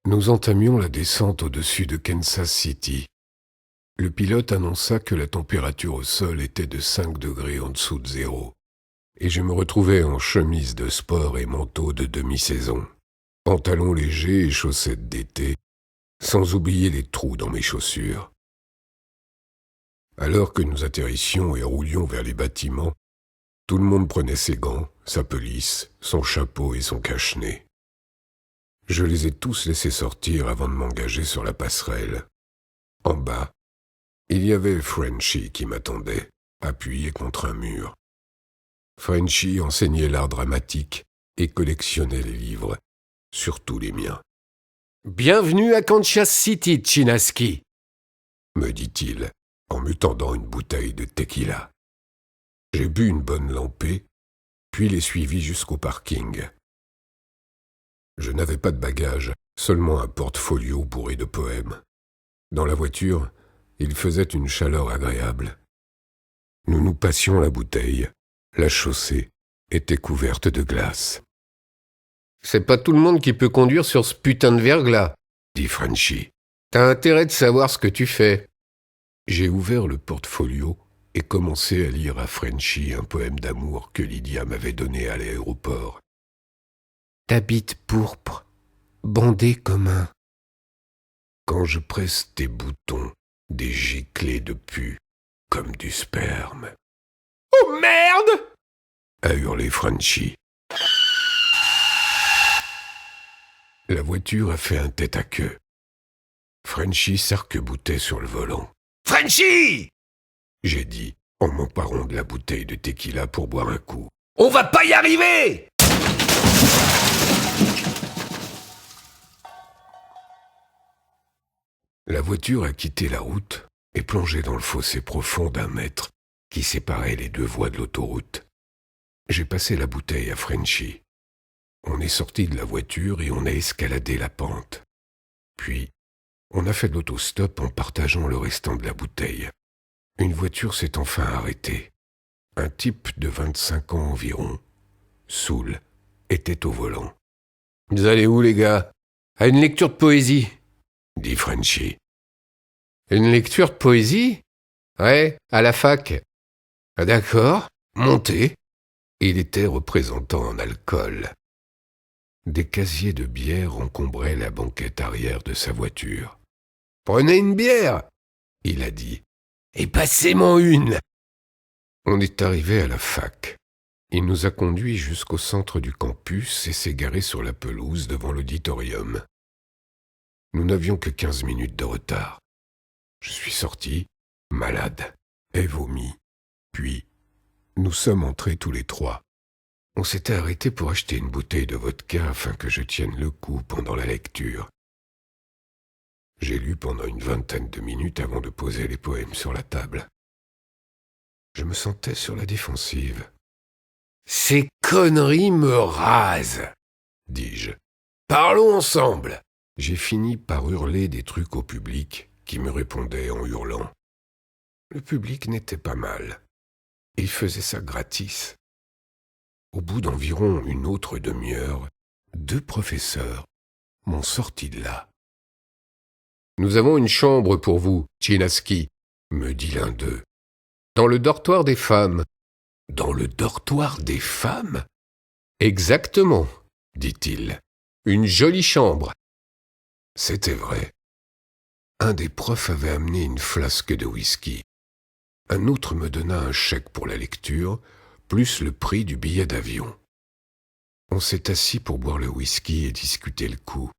Nous entamions la descente au-dessus de Kansas City. Le pilote annonça que la température au sol était de 5 degrés en dessous de zéro, et je me retrouvais en chemise de sport et manteau de demi-saison, pantalons légers et chaussettes d'été, sans oublier les trous dans mes chaussures. Alors que nous atterrissions et roulions vers les bâtiments, tout le monde prenait ses gants, sa pelisse, son chapeau et son cache-nez. Je les ai tous laissés sortir avant de m'engager sur la passerelle. En bas, il y avait Frenchy qui m'attendait, appuyé contre un mur. Frenchy enseignait l'art dramatique et collectionnait les livres, surtout les miens. « Bienvenue à Kansas City, Chinaski !» me dit-il, en me tendant une bouteille de tequila. J'ai bu une bonne lampée, puis l'ai suivi jusqu'au parking. Je n'avais pas de bagages, seulement un portfolio bourré de poèmes. Dans la voiture, il faisait une chaleur agréable. Nous nous passions la bouteille. La chaussée était couverte de glace. « C'est pas tout le monde qui peut conduire sur ce putain de verglas, » dit Frenchy. « T'as intérêt de savoir ce que tu fais. » J'ai ouvert le portfolio et commencé à lire à Frenchy un poème d'amour que Lydia m'avait donné à l'aéroport. « Ta bite pourpre, bandée comme un... Quand je presse tes boutons, des giclées de pu, comme du sperme. »« Oh merde !» a hurlé Frenchy. La voiture a fait un tête-à-queue. Frenchy s'arc-boutait sur le volant. « Frenchy !» j'ai dit, en m'emparant de la bouteille de tequila pour boire un coup. « On va pas y arriver !» La voiture a quitté la route et plongé dans le fossé profond d'1 mètre qui séparait les 2 voies de l'autoroute. J'ai passé la bouteille à Frenchy. On est sorti de la voiture et on a escaladé la pente. Puis, on a fait de l'autostop en partageant le restant de la bouteille. Une voiture s'est enfin arrêtée. Un type de 25 ans environ, saoul, était au volant. « Vous allez où, les gars ? À une lecture de poésie ?» dit Frenchy. « Une lecture de poésie ? Ouais, à la fac. »« Ah, d'accord, montez. » Il était représentant en alcool. Des casiers de bière encombraient la banquette arrière de sa voiture. « Prenez une bière !» il a dit. « Et passez-m'en une !» On est arrivé à la fac. Il nous a conduits jusqu'au centre du campus et s'est garé sur la pelouse devant l'auditorium. Nous n'avions que 15 minutes de retard. Je suis sorti, malade, et vomi. Puis, nous sommes entrés tous les 3. On s'était arrêté pour acheter une bouteille de vodka afin que je tienne le coup pendant la lecture. J'ai lu pendant une 20aine de minutes avant de poser les poèmes sur la table. Je me sentais sur la défensive. « Ces conneries me rasent !» dis-je. « Parlons ensemble !» J'ai fini par hurler des trucs au public qui me répondait en hurlant. Le public n'était pas mal. Il faisait ça gratis. Au bout d'environ une autre demi-heure, 2 professeurs m'ont sorti de là. « Nous avons une chambre pour vous, Chinaski, » me dit l'un d'eux. « Dans le dortoir des femmes. »« Dans le dortoir des femmes ?»« Exactement, » dit-il. « Une jolie chambre. » C'était vrai. Un des profs avait amené une flasque de whisky. Un autre me donna un chèque pour la lecture, plus le prix du billet d'avion. On s'est assis pour boire le whisky et discuter le coup.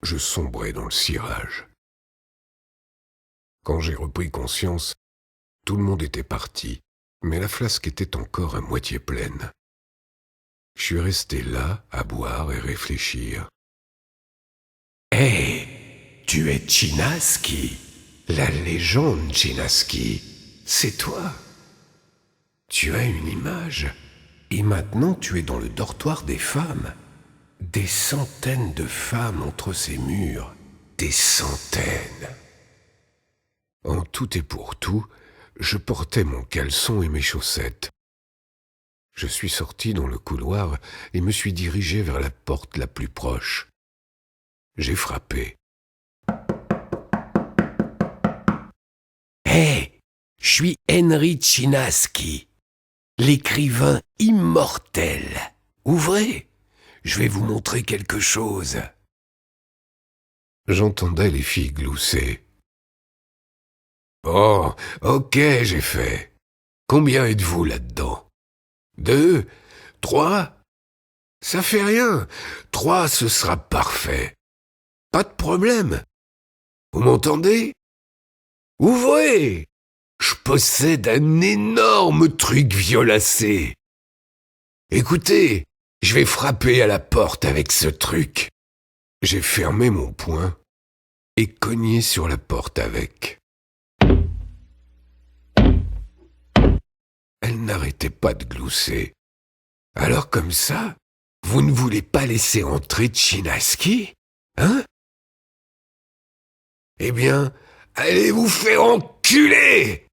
Je sombrais dans le cirage. Quand j'ai repris conscience, tout le monde était parti, mais la flasque était encore à moitié pleine. Je suis resté là, à boire et réfléchir. « Hé, tu es Chinaski, la légende Chinaski, c'est toi. Tu as une image, et maintenant tu es dans le dortoir des femmes. Des centaines de femmes entre ces murs, des centaines. » En tout et pour tout, je portais mon caleçon et mes chaussettes. Je suis sorti dans le couloir et me suis dirigé vers la porte la plus proche. J'ai frappé. Hé, je suis Henry Chinaski, l'écrivain immortel. Ouvrez, je vais vous montrer quelque chose. J'entendais les filles glousser. Oh, ok, j'ai fait. Combien êtes-vous là-dedans? 2, 3? Ça fait rien. 3, ce sera parfait. Pas de problème. Vous m'entendez? Ouvrez! Je possède un énorme truc violacé. Écoutez, je vais frapper à la porte avec ce truc. J'ai fermé mon poing et cogné sur la porte avec. Elle n'arrêtait pas de glousser. Alors comme ça, vous ne voulez pas laisser entrer Chinaski, hein? Eh bien, allez vous faire enculer!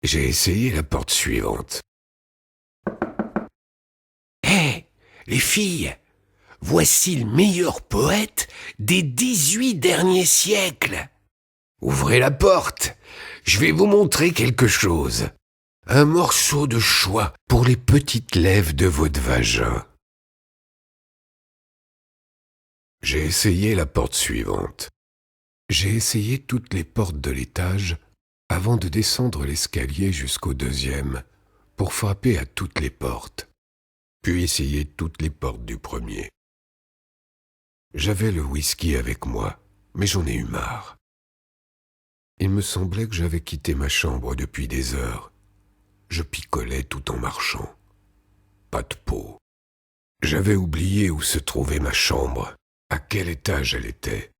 J'ai essayé la porte suivante. Hé, les filles, voici le meilleur poète des 18 derniers siècles. Ouvrez la porte, je vais vous montrer quelque chose. Un morceau de choix pour les petites lèvres de votre vagin. J'ai essayé la porte suivante. J'ai essayé toutes les portes de l'étage avant de descendre l'escalier jusqu'au 2e pour frapper à toutes les portes, puis essayer toutes les portes du 1er. J'avais le whisky avec moi, mais j'en ai eu marre. Il me semblait que j'avais quitté ma chambre depuis des heures. Je picolais tout en marchant. Pas de peau. J'avais oublié où se trouvait ma chambre, à quel étage elle était.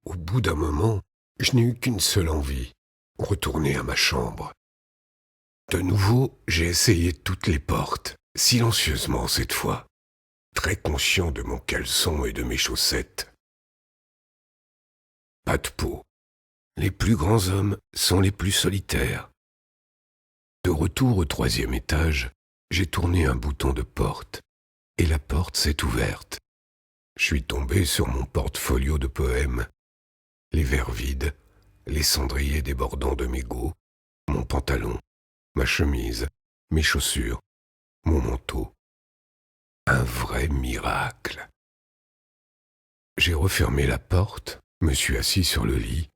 Au bout d'un moment, je n'ai eu qu'une seule envie, retourner à ma chambre. De nouveau, j'ai essayé toutes les portes, silencieusement cette fois, très conscient de mon caleçon et de mes chaussettes. Pas de peau. Les plus grands hommes sont les plus solitaires. De retour au 3e étage, j'ai tourné un bouton de porte, et la porte s'est ouverte. Je suis tombé sur mon portfolio de poèmes, les verres vides, les cendriers débordant de mégots, mon pantalon, ma chemise, mes chaussures, mon manteau. Un vrai miracle. J'ai refermé la porte, me suis assis sur le lit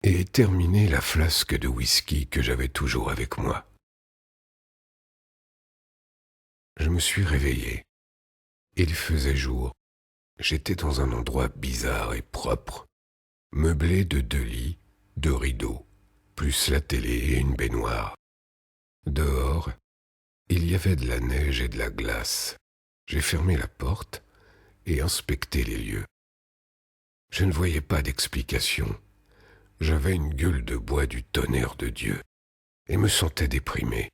et ai terminé la flasque de whisky que j'avais toujours avec moi. Je me suis réveillé. Il faisait jour. J'étais dans un endroit bizarre et propre, meublé de 2 lits, 2 rideaux, plus la télé et une baignoire. Dehors, il y avait de la neige et de la glace. J'ai fermé la porte et inspecté les lieux. Je ne voyais pas d'explication. J'avais une gueule de bois du tonnerre de Dieu et me sentais déprimé.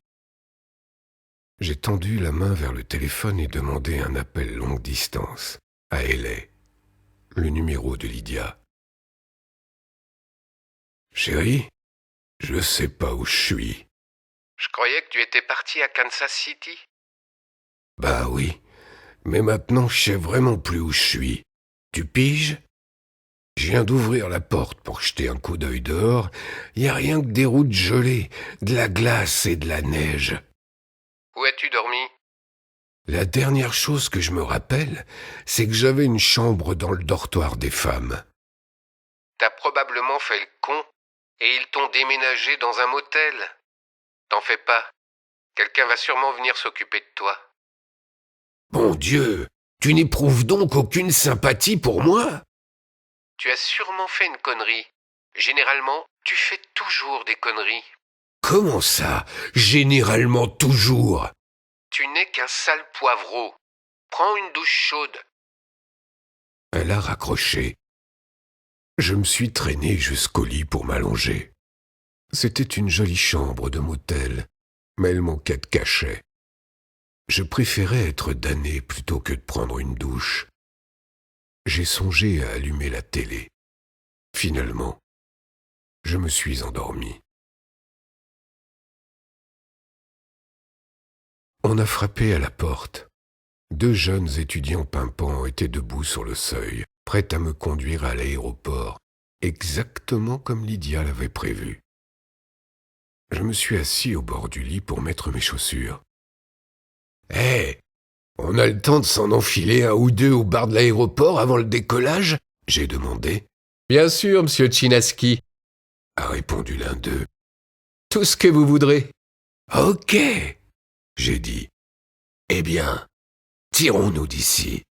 J'ai tendu la main vers le téléphone et demandé un appel longue distance à LA, le numéro de Lydia. Chérie, je sais pas où je suis. Je croyais que tu étais parti à Kansas City. Bah oui, mais maintenant je sais vraiment plus où je suis. Tu piges? Je viens d'ouvrir la porte pour jeter un coup d'œil dehors. Y a rien que des routes gelées, de la glace et de la neige. Où as-tu dormi? La dernière chose que je me rappelle, c'est que j'avais une chambre dans le dortoir des femmes. T'as probablement fait le con et ils t'ont déménagé dans un motel. T'en fais pas. Quelqu'un va sûrement venir s'occuper de toi. Bon Dieu, tu n'éprouves donc aucune sympathie pour moi? Tu as sûrement fait une connerie. Généralement, tu fais toujours des conneries. Comment ça, généralement toujours? Tu n'es qu'un sale poivreau. Prends une douche chaude. Elle a raccroché. Je me suis traîné jusqu'au lit pour m'allonger. C'était une jolie chambre de motel, mais elle manquait de cachet. Je préférais être damné plutôt que de prendre une douche. J'ai songé à allumer la télé. Finalement, je me suis endormi. On a frappé à la porte. 2 jeunes étudiants pimpants étaient debout sur le seuil, prêts à me conduire à l'aéroport, exactement comme Lydia l'avait prévu. Je me suis assis au bord du lit pour mettre mes chaussures. « Hé, on a le temps de s'en enfiler un ou deux au bar de l'aéroport avant le décollage ?» j'ai demandé. « Bien sûr, monsieur Chinaski, » a répondu l'un d'eux. « Tout ce que vous voudrez. »« Ok, j'ai dit. Eh bien, tirons-nous d'ici. »